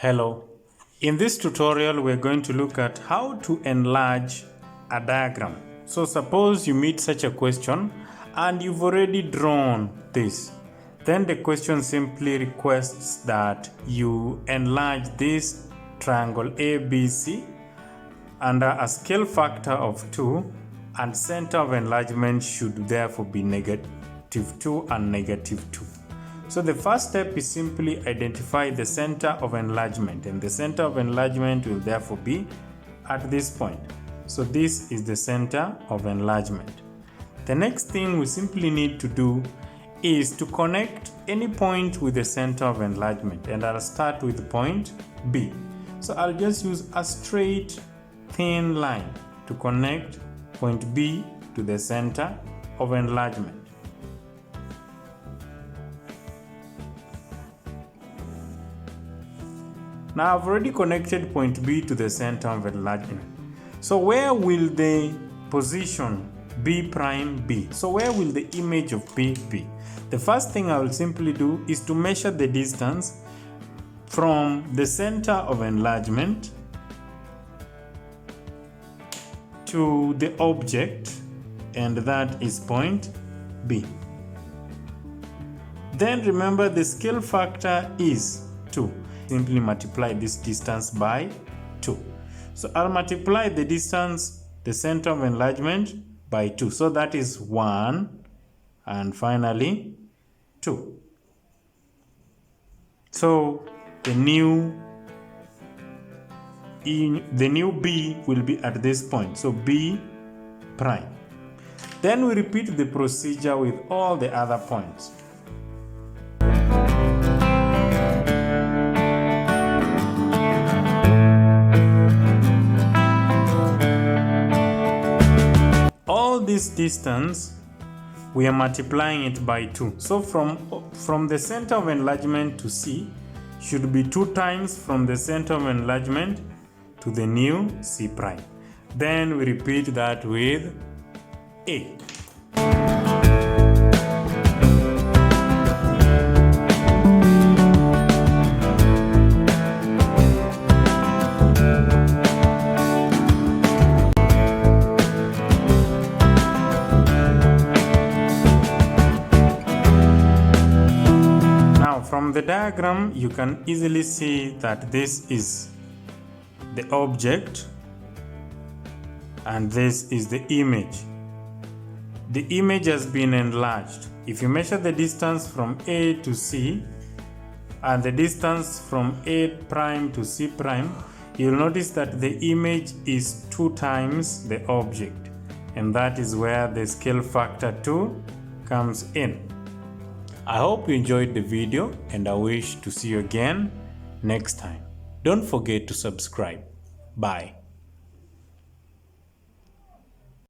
Hello. In this tutorial, we're going to look at how to enlarge a diagram. So suppose you meet such a question and you've already drawn this. Then the question simply requests that you enlarge this triangle ABC under a scale factor of 2, and center of enlargement should therefore be -2 and -2. So the first step is simply identify the center of enlargement, and the center of enlargement will therefore be at this point. So this is the center of enlargement. The next thing we simply need to do is to connect any point with the center of enlargement, and I'll start with point B. So I'll just use a straight thin line to connect point B to the center of enlargement. Now I've already connected point B to the center of enlargement. So where will the position B prime be? So where will the image of B be? The first thing I will simply do is to measure the distance from the center of enlargement to the object, and that is point B. Then remember the scale factor is 2. Simply multiply this distance by 2. So I'll multiply the distance, the center of enlargement, by 2. So that is 1, and finally 2. So the new B will be at this point. So B prime. Then we repeat the procedure with all the other points. This distance, we are multiplying it by 2. So from the center of enlargement to C should be 2 times from the center of enlargement to the new C prime. Then we repeat that with A. From the diagram, you can easily see that this is the object and this is the image. The image has been enlarged. If you measure the distance from A to C and the distance from A prime to C prime, you'll notice that the image is 2 times the object, and that is where the scale factor 2 comes in. I hope you enjoyed the video, and I wish to see you again next time. Don't forget to subscribe. Bye.